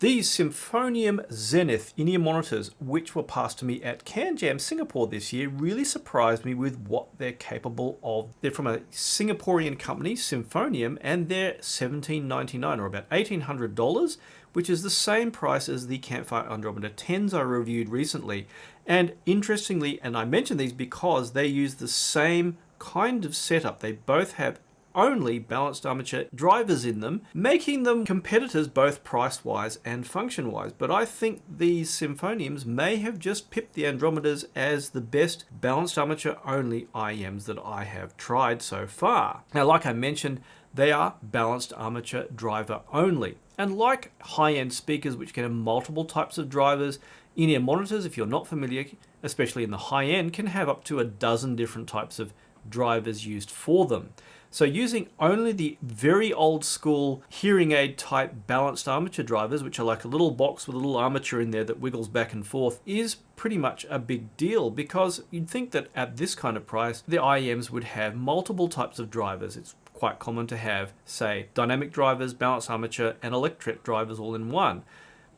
These Symphonium Zenith in-ear monitors, which were passed to me at CanJam Singapore this year, really surprised me with what they're capable of. They're from a Singaporean company, Symphonium, and they're $17.99 or about $1,800, which is the same price as the Campfire Andromeda 10s I reviewed recently. And interestingly, and I mention these because they use the same kind of setup. They both have only balanced armature drivers in them, making them competitors both price-wise and function-wise. But I think these Symphoniums may have just pipped the Andromedas as the best balanced armature only IEMs that I have tried so far. Now, like I mentioned, they are balanced armature driver only. And like high-end speakers, which can have multiple types of drivers, in-ear monitors, if you're not familiar, especially in the high-end, can have up to a dozen different types of drivers used for them. So using only the very old school hearing aid type balanced armature drivers, which are like a little box with a little armature in there that wiggles back and forth, is pretty much a big deal, because you'd think that at this kind of price, the IEMs would have multiple types of drivers. It's quite common to have, say, dynamic drivers, balanced armature, and electret drivers all in one.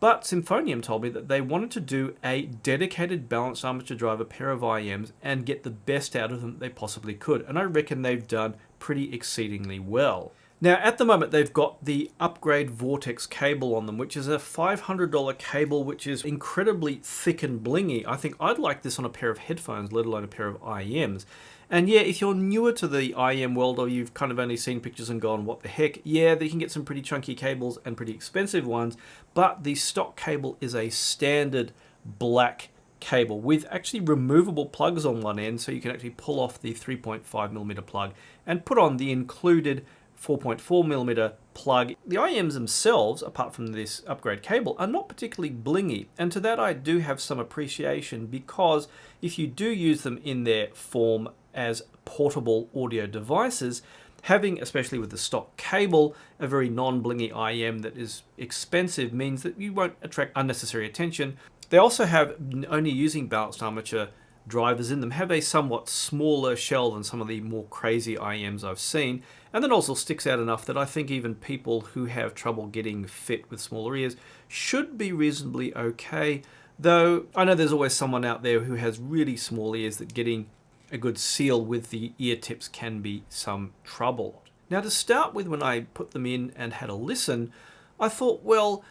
But Symphonium told me that they wanted to do a dedicated balanced armature driver pair of IEMs and get the best out of them they possibly could. And I reckon they've done pretty exceedingly well. Now, at the moment, they've got the upgrade Vortex cable on them, which is a $500 cable, which is incredibly thick and blingy. I think I'd like this on a pair of headphones, let alone a pair of IEMs. And yeah, if you're newer to the IEM world, or you've kind of only seen pictures and gone, what the heck, yeah, they can get some pretty chunky cables and pretty expensive ones, but the stock cable is a standard black cable with actually removable plugs on one end, so you can actually pull off the 3.5mm plug and put on the included 4.4mm plug. The IEMs themselves, apart from this upgrade cable, are not particularly blingy, and to that I do have some appreciation, because if you do use them in their form as portable audio devices, having, especially with the stock cable, a very non-blingy IEM that is expensive means that you won't attract unnecessary attention. They also have, only using balanced armature drivers in them, have a somewhat smaller shell than some of the more crazy IEMs I've seen, and the nozzle sticks out enough that I think even people who have trouble getting fit with smaller ears should be reasonably okay, though I know there's always someone out there who has really small ears that getting a good seal with the ear tips can be some trouble. Now, to start with, when I put them in and had a listen, I thought, well,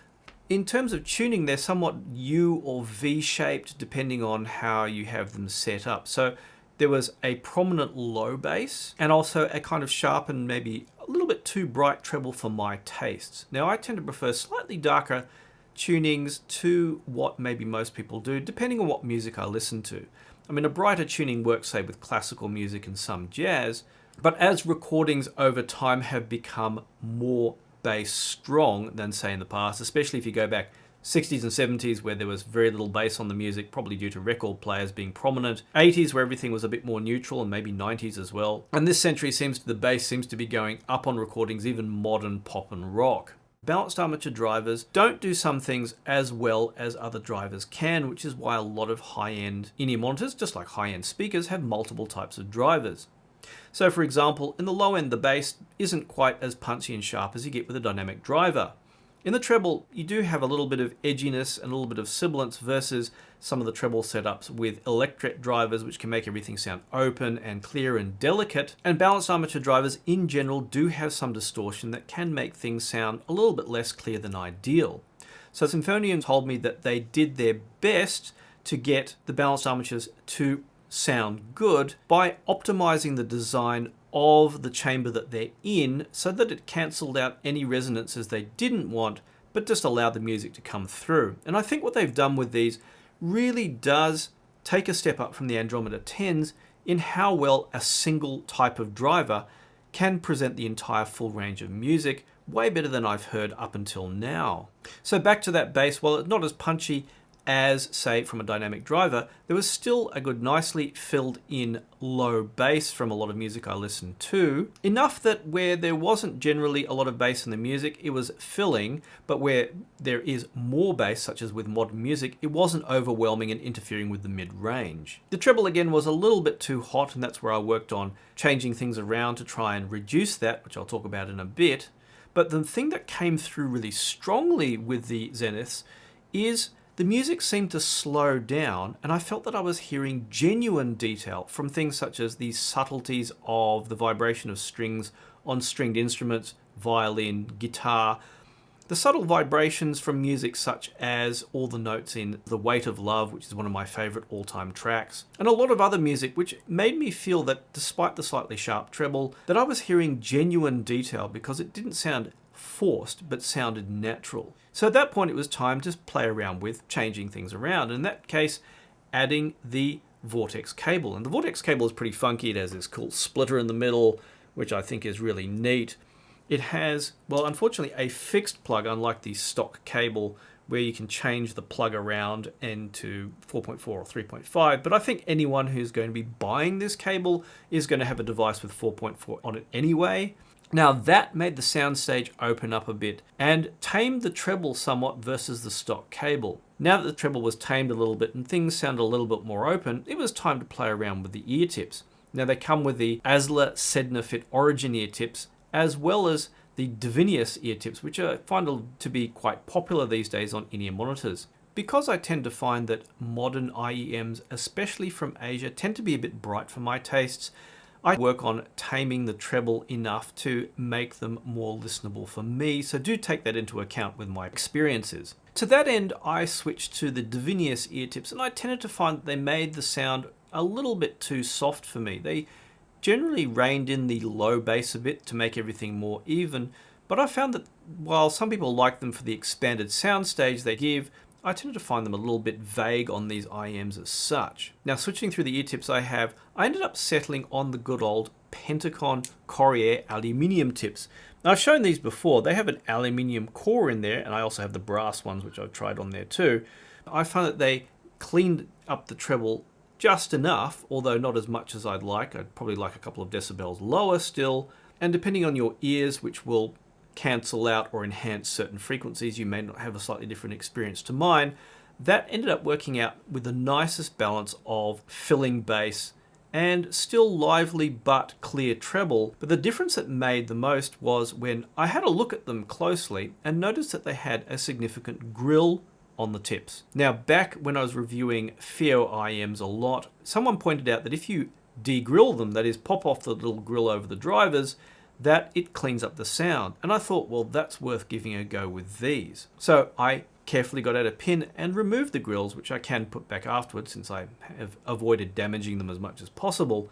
in terms of tuning, they're somewhat U or V-shaped depending on how you have them set up. So there was a prominent low bass and also a kind of sharp and maybe a little bit too bright treble for my tastes. Now, I tend to prefer slightly darker tunings to what maybe most people do, depending on what music I listen to. I mean, a brighter tuning works, say, with classical music and some jazz, but as recordings over time have become more bass strong than, say, in the past, especially if you go back 60s and 70s where there was very little bass on the music, probably due to record players being prominent, 80s where everything was a bit more neutral, and maybe 90s as well. And this century the bass seems to be going up on recordings, even modern pop and rock. Balanced armature drivers don't do some things as well as other drivers can, which is why a lot of high-end in-ear monitors, just like high-end speakers, have multiple types of drivers. So for example, in the low end, the bass isn't quite as punchy and sharp as you get with a dynamic driver. In the treble, you do have a little bit of edginess and a little bit of sibilance versus some of the treble setups with electret drivers, which can make everything sound open and clear and delicate. And balanced armature drivers in general do have some distortion that can make things sound a little bit less clear than ideal. So Symphonium told me that they did their best to get the balanced armatures to sound good by optimizing the design of the chamber that they're in so that it cancelled out any resonances they didn't want, but just allowed the music to come through. And I think what they've done with these really does take a step up from the Andromeda 10s in how well a single type of driver can present the entire full range of music, way better than I've heard up until now. So back to that bass, while it's not as punchy as, say, from a dynamic driver, there was still a good, nicely filled in low bass from a lot of music I listened to. Enough that where there wasn't generally a lot of bass in the music, it was filling, but where there is more bass, such as with modern music, it wasn't overwhelming and interfering with the mid-range. The treble again was a little bit too hot, and that's where I worked on changing things around to try and reduce that, which I'll talk about in a bit. But the thing that came through really strongly with the Zeniths is the music seemed to slow down, and I felt that I was hearing genuine detail from things such as the subtleties of the vibration of strings on stringed instruments, violin, guitar, the subtle vibrations from music such as all the notes in The Weight of Love, which is one of my favorite all-time tracks, and a lot of other music which made me feel that despite the slightly sharp treble, that I was hearing genuine detail because it didn't sound forced but sounded natural. So at that point it was time to play around with changing things around. In that case, adding the Vortex cable. And the Vortex cable is pretty funky. It has this cool splitter in the middle, which I think is really neat. It has, well, unfortunately, a fixed plug, unlike the stock cable, where you can change the plug around into 4.4 or 3.5. But I think anyone who's going to be buying this cable is going to have a device with 4.4 on it anyway. Now that made the soundstage open up a bit and tamed the treble somewhat versus the stock cable. Now that the treble was tamed a little bit and things sounded a little bit more open, it was time to play around with the ear tips. Now they come with the Asler Sedna Fit Origin ear tips, as well as the Divinius ear tips, which I find to be quite popular these days on in-ear monitors. Because I tend to find that modern IEMs, especially from Asia, tend to be a bit bright for my tastes, I work on taming the treble enough to make them more listenable for me, so do take that into account with my experiences. To that end, I switched to the Divinius ear tips, and I tended to find that they made the sound a little bit too soft for me. They generally reined in the low bass a bit to make everything more even, but I found that while some people like them for the expanded soundstage they give, I tended to find them a little bit vague on these IEMs as such. Now switching through the ear tips I ended up settling on the good old Pentacon Corriere aluminium tips. Now I've shown these before. They have an aluminium core in there, and I also have the brass ones which I've tried on there too. I found that they cleaned up the treble just enough, although not as much as I'd like. I'd probably like a couple of decibels lower still. And depending on your ears, which will cancel out or enhance certain frequencies, you may not have a slightly different experience to mine. That ended up working out with the nicest balance of filling bass and still lively but clear treble. But the difference that made the most was when I had a look at them closely and noticed that they had a significant grill on the tips. Now, back when I was reviewing FEO IEMs a lot, someone pointed out that if you de-grill them, that is, pop off the little grill over the drivers, that it cleans up the sound. And I thought, well, that's worth giving a go with these. So I carefully got out a pin and removed the grills, which I can put back afterwards since I have avoided damaging them as much as possible.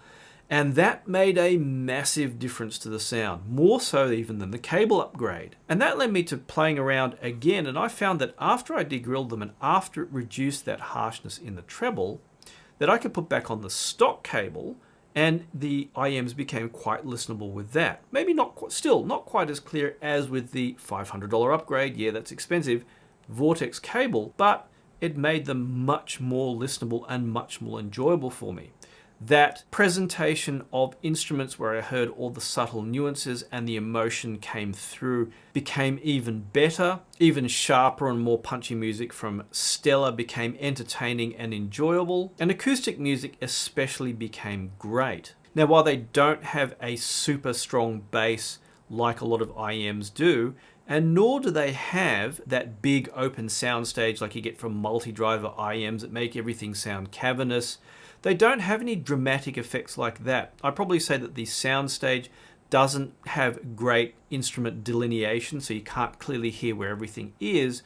And that made a massive difference to the sound, more so even than the cable upgrade. And that led me to playing around again, and I found that after I de-grilled them and after it reduced that harshness in the treble, that I could put back on the stock cable and the IEMs became quite listenable with that. Maybe still not quite as clear as with the $500 upgrade, yeah, that's expensive, Vortex cable, but it made them much more listenable and much more enjoyable for me. That presentation of instruments where I heard all the subtle nuances and the emotion came through became even better. Even sharper and more punchy music from Stella became entertaining and enjoyable, and acoustic music especially became great. Now, while they don't have a super strong bass like a lot of IEMs do, and nor do they have that big open soundstage like you get from multi-driver IEMs that make everything sound cavernous, they don't have any dramatic effects like that. I'd probably say that the soundstage doesn't have great instrument delineation, so you can't clearly hear where everything is,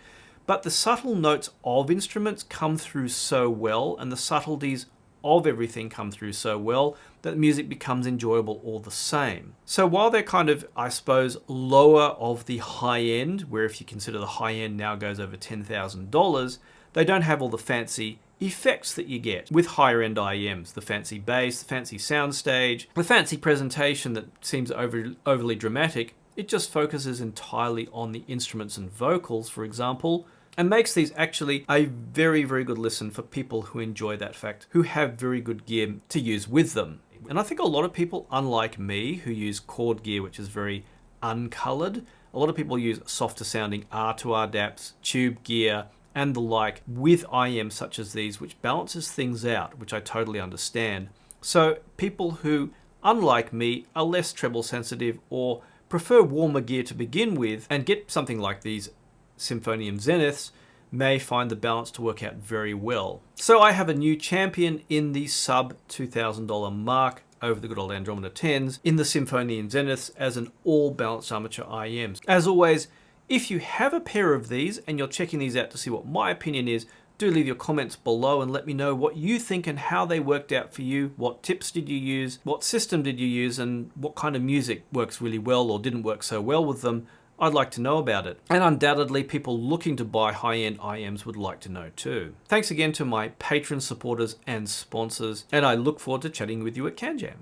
but the subtle notes of instruments come through so well, and the subtleties of everything come through so well, that the music becomes enjoyable all the same. So while they're kind of, I suppose, lower of the high end, where if you consider the high end now goes over $10,000, they don't have all the fancy effects that you get with higher end IEMs, the fancy bass, the fancy soundstage, the fancy presentation that seems overly dramatic. It just focuses entirely on the instruments and vocals, for example, and makes these actually a very, very good listen for people who enjoy that fact, who have very good gear to use with them. And I think a lot of people, unlike me, who use chord gear, which is very uncolored, a lot of people use softer sounding R2R DAPs, tube gear, and the like with IEMs such as these, which balances things out, which I totally understand. So people who, unlike me, are less treble sensitive or prefer warmer gear to begin with and get something like these Symphonium Zeniths, may find the balance to work out very well. So I have a new champion in the sub $2,000 mark over the good old Andromeda 10s in the Symphonium Zeniths as an all balanced armature IEMs. As always, if you have a pair of these and you're checking these out to see what my opinion is, do leave your comments below and let me know what you think and how they worked out for you. What tips did you use? What system did you use? And what kind of music works really well or didn't work so well with them? I'd like to know about it. And undoubtedly, people looking to buy high-end IEMs would like to know too. Thanks again to my patron supporters and sponsors, and I look forward to chatting with you at CanJam.